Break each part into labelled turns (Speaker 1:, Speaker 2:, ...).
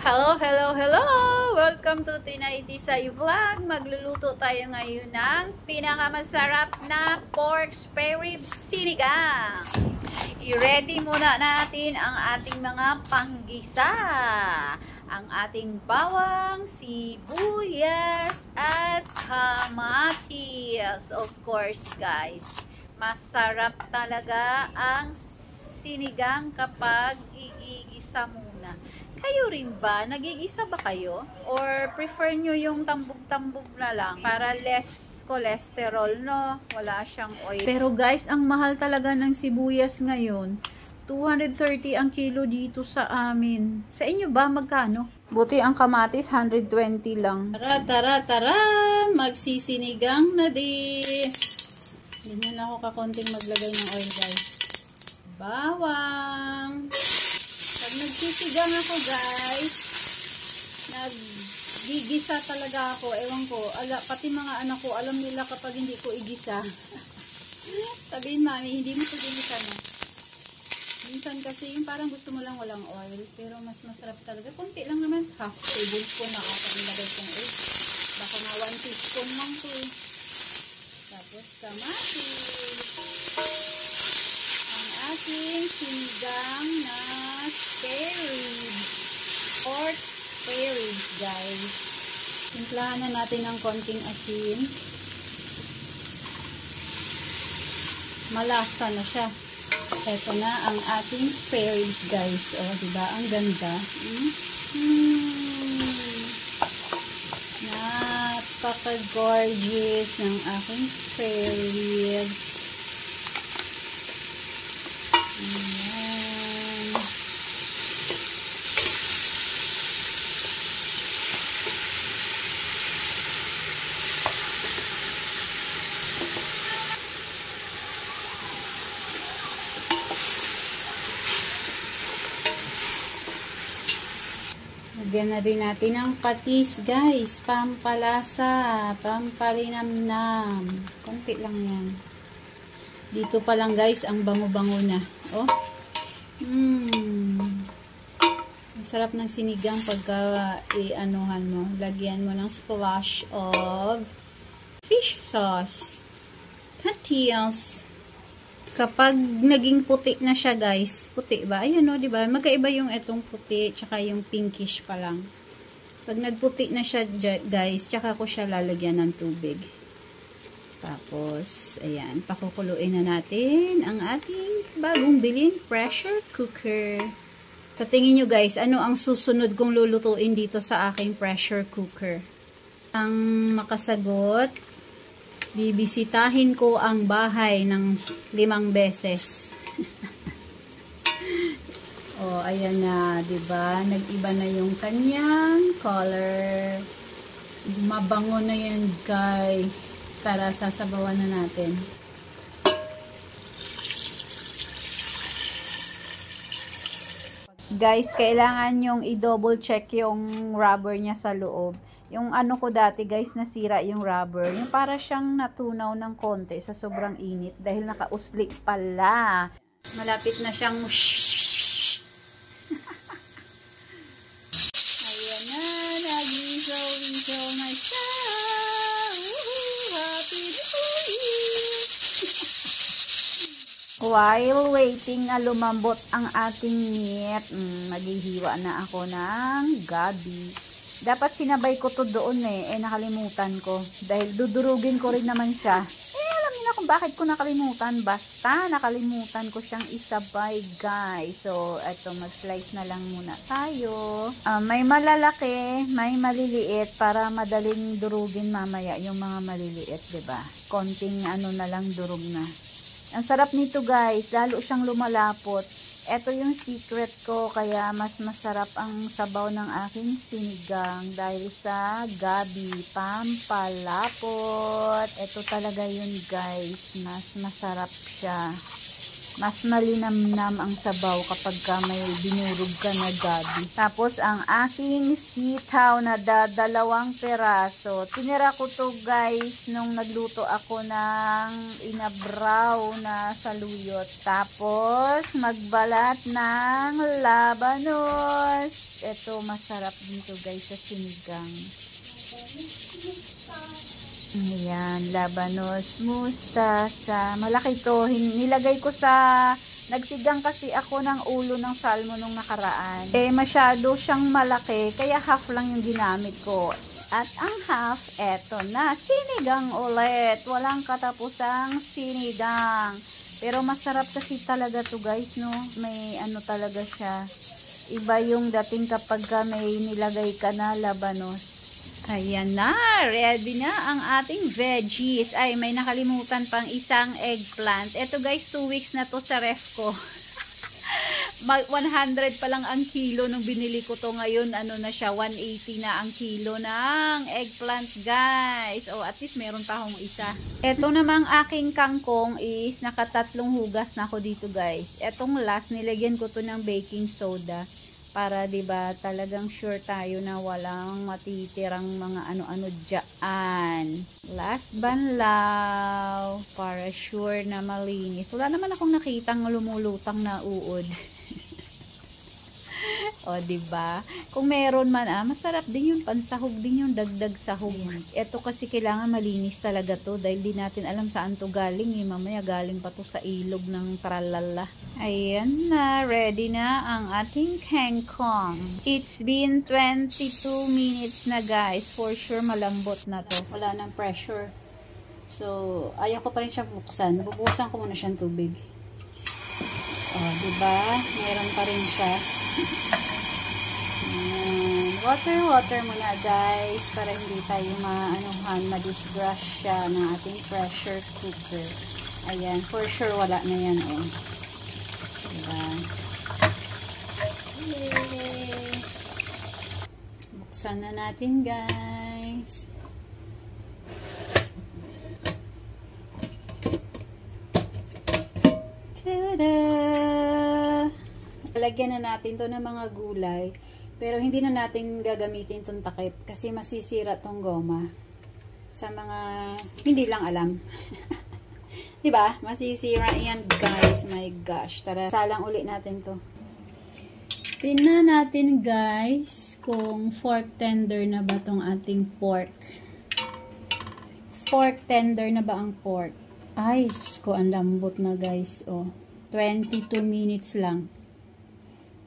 Speaker 1: Hello, hello, hello! Welcome to Tinay Tisay Vlog. Magluluto tayo ngayon ng pinakamasarap na pork spare ribs sinigang. I-ready muna natin ang ating mga panggisa. Ang ating bawang, sibuyas, at kamatis. Of course, guys, masarap talaga ang sinigang kapag iigisa muna. Kayo rin ba? Nagigisa ba kayo? Or prefer nyo yung tambog-tambog na lang para less cholesterol, no? Wala siyang oil. Pero guys, ang mahal talaga ng sibuyas ngayon. 230 ang kilo dito sa amin. Sa inyo ba? Magkano? Buti ang kamatis, 120 lang. Tara, tara, tara! Magsisinigang na dis! Ganyan lang ako kakonting maglagay ng oil, guys. Bawang! Pag nagsisigang ako, guys, naggigisa talaga ako. Ewan ko, pati mga anak ko, alam nila kapag hindi ko igisa. Sabihin, mami, hindi mo ito gigisa na. Minsan kasi, yung parang gusto mo lang walang oil, pero mas masarap talaga. Kunti lang naman, half tablespoon na ako nilagay kong egg. Baka nga 1 teaspoon lang ito eh. Tapos, kamatis. Ang ating sinigang na spare ribs. Pork spare ribs, guys. Timplahan na natin ng konting asin. Malasa na siya. Ito na ang ating spare ribs, guys. O, diba? Ang ganda. Napaka-gorgeous ng aking spare ribs. Ayan. Lagyan na rin natin ang patis, guys. Pampalasa, pampalinamnam. Konti lang yan. Dito pa lang, guys, ang bango-bango na. Oh. Ang sarap ng sinigang pagka i-anuhan mo. Lagyan mo ng splash of fish sauce. Patis. Kapag naging puti na siya, guys, puti ba? Ayan, o, diba? Magkaiba yung etong puti, tsaka yung pinkish pa lang. Pag nagputi na siya, guys, tsaka ko siya lalagyan ng tubig. Tapos, ayan, pakukuluin na natin ang ating bagong bilhin pressure cooker. Sa tingin nyo, guys, ano ang susunod kong lulutuin dito sa aking pressure cooker? Ang makasagot, bibisitahin ko ang bahay ng 5 beses. Oh, ayan na, 'di ba? Nag-iba na yung kanyang color. Mabango na 'yan, guys. Tara, sasabawan na natin. Guys, kailangan yung i-double check yung rubber niya sa loob. Yung ano ko dati, guys, nasira yung rubber. Yung para siyang natunaw ng konti sa sobrang init dahil nakausli pala. Malapit na siyang ayan na, nag-wiso-wiso na siya. Happy New Year! While waiting na lumambot ang ating meat, maghihiwa na ako ng gabi. Dapat sinabay ko to doon nakalimutan ko. Dahil dudurugin ko rin naman siya. Alam niyo na kung bakit ko nakalimutan. Basta nakalimutan ko siyang isabay, guys. So, eto, mag-slice na lang muna tayo. May malalaki, may maliliit para madaling durugin mamaya yung mga maliliit, 'di ba? Konting ano na lang durog na. Ang sarap nito, guys. Lalo siyang lumalapot. Ito yung secret ko, kaya mas masarap ang sabaw ng aking sinigang dahil sa gabi, pampalapot. Ito talaga yun, guys. Mas masarap siya. Mas malinamnam ang sabaw kapag ka may dinurog ka na gabi. Tapos ang aking sitaw na dalawang peraso. Tinira ko to guys nung nagluto ako ng inabraw na saluyot. Tapos magbalat ng labanos. Ito masarap dito guys sa sinigang. Ayan, labanos, mustasa. Malaki to. Nilagay ko sa... Nagsigang kasi ako ng ulo ng salmon nung nakaraan. Masyado siyang malaki. Kaya half lang yung ginamit ko. At ang half, eto na. Sinigang ulit. Walang katapusang sinigang. Pero masarap kasi talaga to guys, no? May ano talaga siya. Iba yung dating kapag may nilagay ka na labanos. Ayan na, ready na ang ating veggies. Ay, may nakalimutan pang isang eggplant. Ito guys, 2 weeks na to sa ref ko. 100 pa lang ang kilo nung binili ko to. Ngayon, ano na siya, 180 na ang kilo ng eggplant guys. Oh, at least meron pa akong isa. Ito namang aking kangkong is nakatatlong hugas na ako dito guys. Etong last, nilagyan ko to ng baking soda. Para 'di ba talagang sure tayo na walang matitirang mga ano-ano diyan. Last banlaw para sure na malinis. Wala naman akong nakitang lumulutang na uod. O, diba? Kung meron man, masarap din yun. Pansahog din yung dagdag sahog. Ito kasi kailangan malinis talaga to dahil di natin alam saan to galing. Mamaya galing pa to sa ilog ng tralala. Ayan na. Ready na ang ating kangkong. It's been 22 minutes na guys. For sure malambot na to. Wala nang pressure. So, ayaw ko pa rin siya buksan. Bubuksan ko muna siyang tubig. O, diba? Meron pa rin siya. Water muna guys para hindi tayo ma-disgrasya ng ating pressure cooker. Ayan, for sure wala na yan diba? Yay! Buksan na natin guys. Tada! Lagyan na natin to ng mga gulay. Pero hindi na natin gagamitin itong takip kasi masisira tong goma. Sa mga hindi lang alam. Diba? Masisira yan guys. My gosh. Tara, salang ulit natin to. Tingnan natin guys kung fork tender na ba tong ating pork. Fork tender na ba ang pork? Ay, ko ang lambot na guys. 22 minutes lang.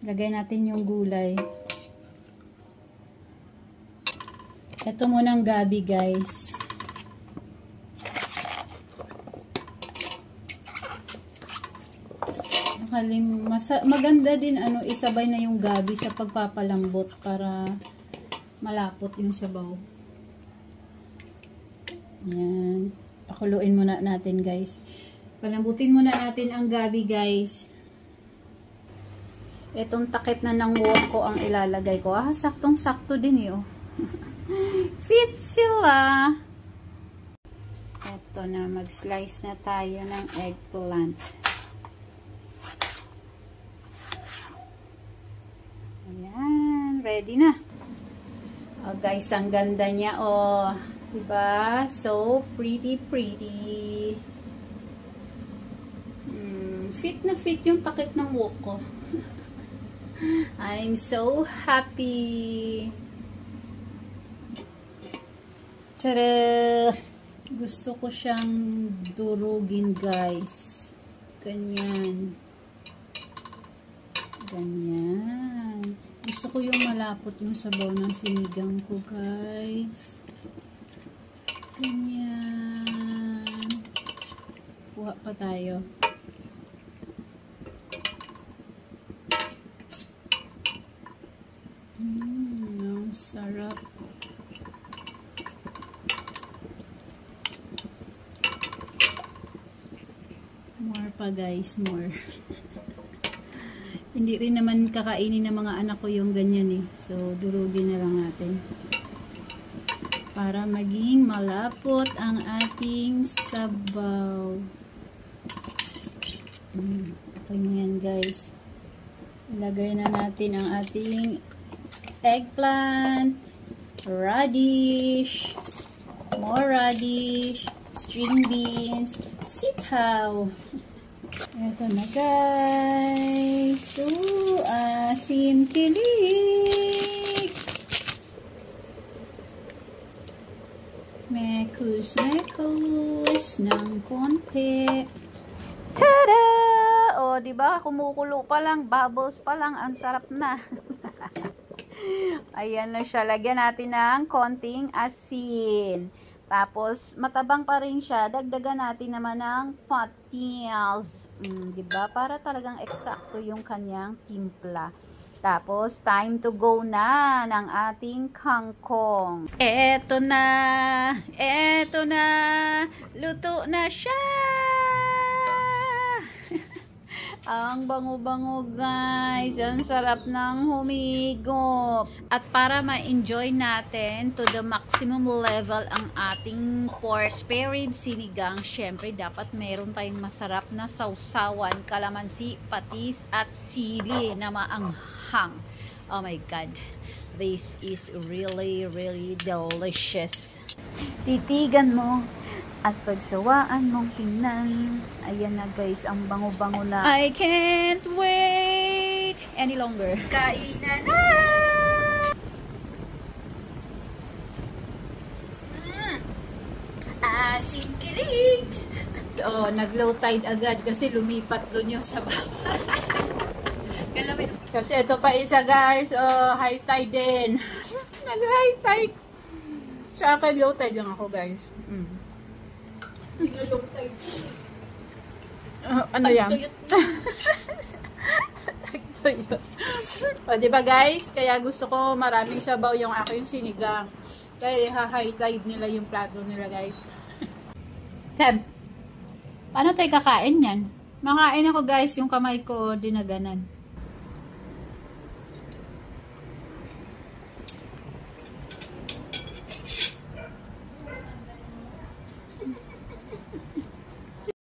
Speaker 1: Lagay natin yung gulay. Ito muna ang gabi guys. Maganda din isabay na yung gabi sa pagpapalambot para malapot yung sabaw. Yan. Pakuluin muna natin guys. Palambutin muna natin ang gabi guys. Itong takip na ng wok ko ang ilalagay ko. Saktong-sakto din Fit sila. Ito na, mag-slice na tayo ng eggplant. Ayan, ready na. Guys, ang ganda niya. Diba? So pretty. Fit na fit yung takip ng wok ko. I'm so happy. Tada! Gusto ko siyang durugin guys. Ganyan. Gusto ko yung malapot yung sabaw ng sinigang ko guys. Ganyan. Kuha pa tayo. Ang sarap. More pa guys, more. Hindi rin naman kakainin ng mga anak ko yung ganyan So, durugin na lang natin. Para maging malapot ang ating sabaw. Okay na yan guys. Ilagay na natin ang ating eggplant, radish, more radish, string beans, sitaw. Ito na guys. Asin kilig. Mekus ng konti. Tada! O, di ba? Kumukulo pa lang, bubbles pa lang, ang sarap na. Ayan na siya. Lagyan natin ng konting asin. Tapos, matabang pa rin siya. Dagdagan natin naman ng patis. Di ba? Para talagang eksakto yung kanyang timpla. Tapos, time to go na ng ating kangkong. Eto na! Eto na! Luto na siya! Ang bango-bango guys. Ang sarap ng humigop. At para ma-enjoy natin to the maximum level ang ating pork spare rib sinigang, syempre dapat meron tayong masarap na sausawan, kalamansi, patis at sili na maanghang. Oh my god. This is really delicious. Titigan mo at pagsawaan mong tingnan. Ayan na guys, ang bango-bango na. I can't wait any longer. Kain na na! Asin kilig! Oh, nag-low tide agad kasi lumipat doon yung sa baba. Kasi ito pa isa guys, high tide din. Nag-high tide. Sa akin, low tide lang ako guys. Ano yan? Tagtuyot. O, diba guys? Kaya gusto ko maraming sabaw yung aking sinigang. Kaya ha-highlight nila yung plato nila guys. Tab, paano tayo kakain yan? Makain ako guys, yung kamay ko dinaganan.